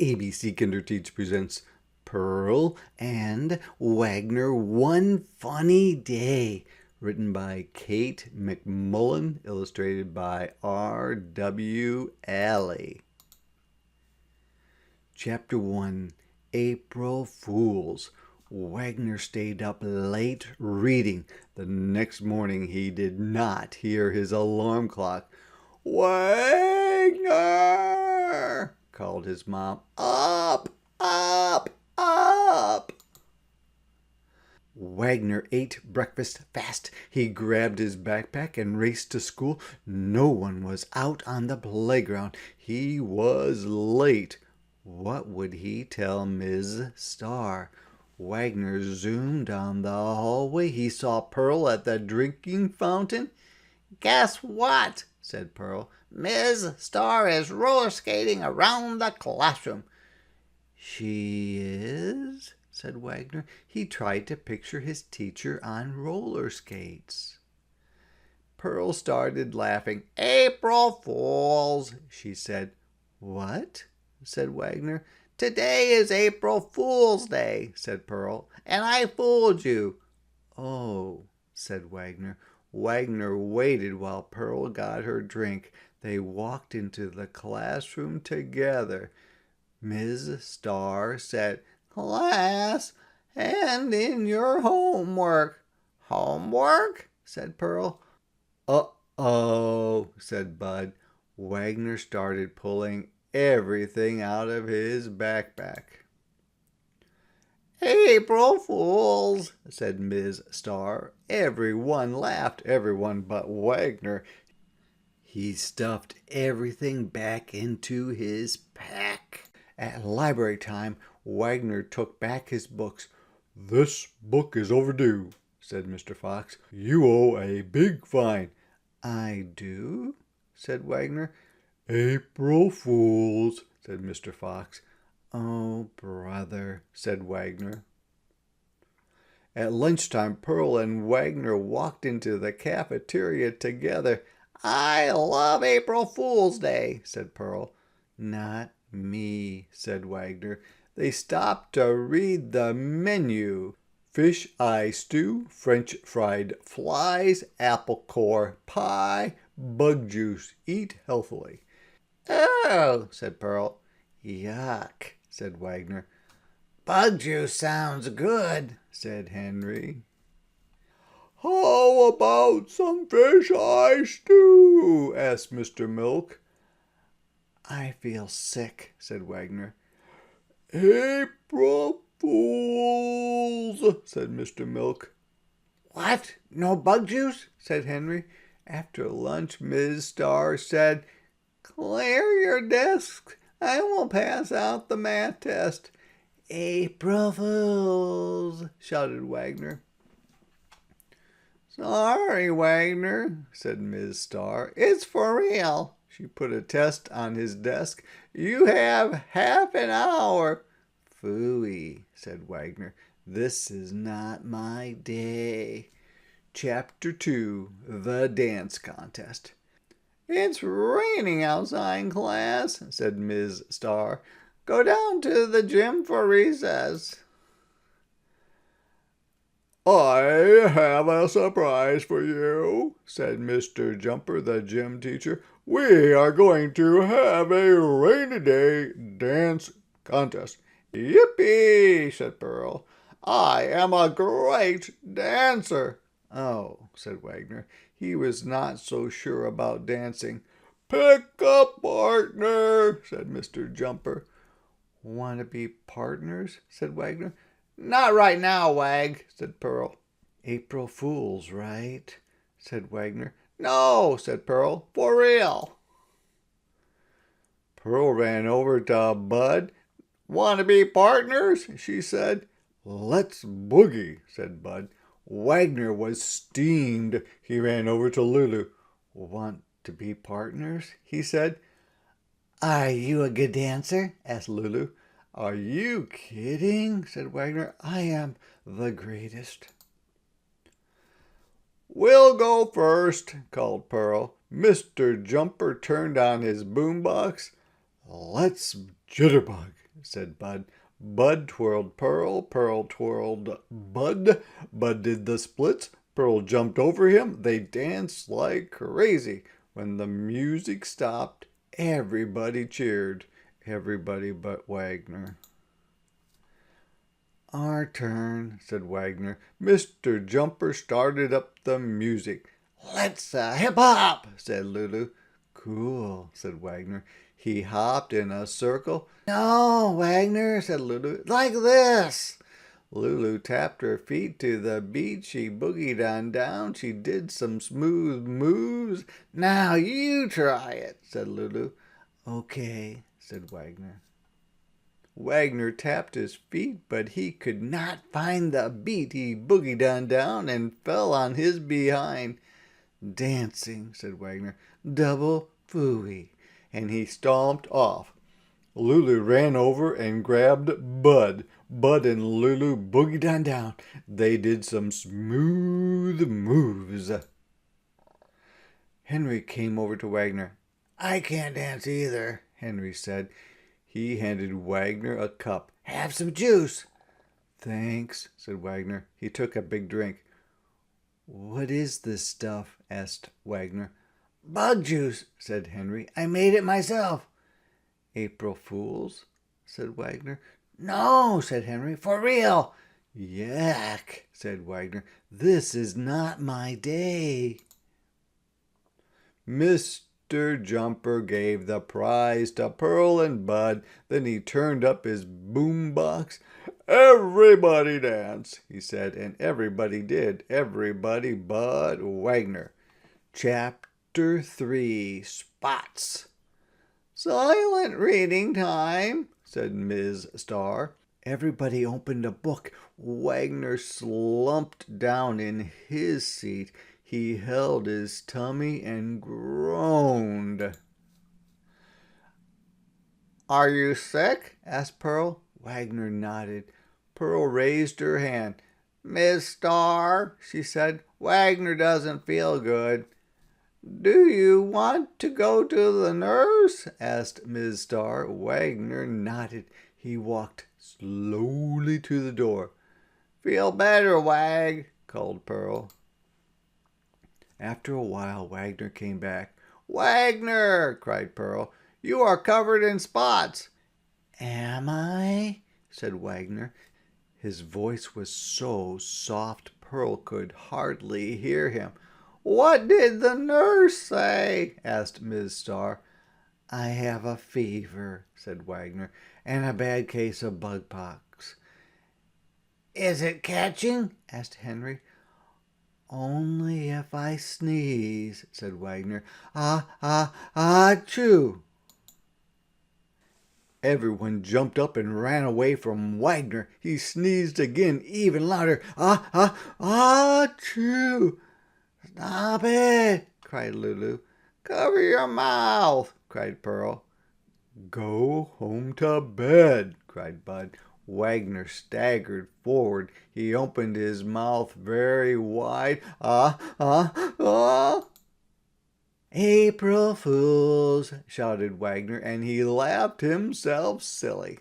ABC Kinderteach presents Pearl and Wagner One Funny Day, written by Kate McMullan, illustrated by R.W. Alley. Chapter 1, April Fools. Wagner stayed up late reading. The next morning he did not hear his alarm clock. "Wagner!" called his mom. "Up, up, up!" Wagner ate breakfast fast. He grabbed his backpack and raced to school. No one was out on the playground. He was late. What would he tell Ms. Starr? Wagner zoomed down the hallway. He saw Pearl at the drinking fountain. "Guess what?" said Pearl. "Ms. Starr is roller skating around the classroom." "She is?" said Wagner. He tried to picture his teacher on roller skates. Pearl started laughing. "April Fools," she said. "What?" said Wagner. "Today is April Fool's Day," said Pearl, "and I fooled you." "Oh," said Wagner. Wagner waited while Pearl got her drink. They walked into the classroom together. Ms. Starr said, "Class, hand in your homework." "Homework?" said Pearl. "Uh-oh," said Bud. Wagner started pulling everything out of his backpack. "April Fools," said Ms. Starr. Everyone laughed, everyone but Wagner. He stuffed everything back into his pack. At library time, Wagner took back his books. "This book is overdue," said Mr. Fox. "You owe a big fine." "I do?" said Wagner. "April Fools," said Mr. Fox. "Oh, brother," said Wagner. At lunchtime, Pearl and Wagner walked into the cafeteria together. "I love April Fool's Day," said Pearl. "Not me," said Wagner. They stopped to read the menu. Fish eye stew, French fried flies, apple core pie, bug juice. Eat healthily. "Oh," said Pearl. "Yuck," said Wagner. "Bug juice sounds good," said Henry. "How about some fish eye stew?" asked Mr. Milk. "I feel sick," said Wagner. "April Fools," said Mr. Milk. "What? No bug juice?" said Henry. After lunch, Ms. Starr said, "Clear your desks. I will pass out the math test." "April Fools," shouted Wagner. "Sorry, Wagner," said Ms. Starr. "It's for real." She put a test on his desk. "You have half an hour." "Phooey," said Wagner. "This is not my day." Chapter 2, The Dance Contest. "It's raining outside, class," said Ms. Starr. "Go down to the gym for recess." "I have a surprise for you," said Mr. Jumper, the gym teacher. "We are going to have a rainy day dance contest." "Yippee!" said Pearl. "I am a great dancer." "Oh," said Wagner. He was not so sure about dancing. "Pick a partner," said Mr. Jumper. "Want to be partners?" said Wagner. "Not right now, Wag," said Pearl. "April Fools, right?" said Wagner. "No," said Pearl. "For real." Pearl ran over to Bud. "Want to be partners?" she said. "Let's boogie," said Bud. Wagner was steamed. He ran over to Lulu. "Want to be partners?" he said. "Are you a good dancer?" asked Lulu. "Are you kidding?" said Wagner. "I am the greatest." "We'll go first," called Pearl. Mr. Jumper turned on his boombox. "Let's jitterbug," said Bud. Bud twirled Pearl, Pearl twirled Bud. Bud did the splits, Pearl jumped over him. They danced like crazy. When the music stopped, everybody cheered. Everybody but Wagner. Our turn, said Wagner. Mr. Jumper started up the music. Let's hip-hop, said Lulu. Cool, said Wagner. He hopped in a circle. No, Wagner, said Lulu. Like this. Lulu tapped her feet to the beat. She boogied on down. She did some smooth moves. Now you try it, said Lulu. Okay, said Wagner. Wagner tapped his feet, but he could not find the beat. He boogied on down and fell on his behind. Dancing, said Wagner. Double phooey. And he stomped off. Lulu ran over and grabbed Bud. Bud and Lulu boogied on down. They did some smooth moves. Henry came over to Wagner. I can't dance either, Henry said. He handed Wagner a cup. Have some juice. Thanks, said Wagner. He took a big drink. What is this stuff? Asked Wagner. Bug juice, said Henry. I made it myself. April Fools, said Wagner. No, said Henry, for real. Yak, said Wagner. This is not my day. Mr. Jumper gave the prize to Pearl and Bud. Then he turned up his boom box. Everybody dance, he said, and everybody did. Everybody but Wagner. Chapter 3, Spots. Silent reading time, said Ms. Starr. Everybody opened a book. Wagner slumped down in his seat. He held his tummy and groaned. Are you sick? Asked Pearl. Wagner nodded. Pearl raised her hand. Miss Starr, she said, Wagner doesn't feel good. Do you want to go to the nurse? Asked Ms. Starr. Wagner nodded. He walked slowly to the door. Feel better, Wag, called Pearl. After a while, Wagner came back. Wagner, cried Pearl, you are covered in spots. Am I? Said Wagner. His voice was so soft Pearl could hardly hear him. What did the nurse say? Asked Ms. Starr. I have a fever, said Wagner, and a bad case of bug pox. Is it catching? Asked Henry. Only if I sneeze, said Wagner. Achoo! Everyone jumped up and ran away from Wagner. He sneezed again, even louder. Achoo! Stop it, cried Lulu. Cover your mouth, cried Pearl. Go home to bed, cried Bud. Wagner staggered forward. He opened his mouth very wide. April Fools, shouted Wagner, and he laughed himself silly.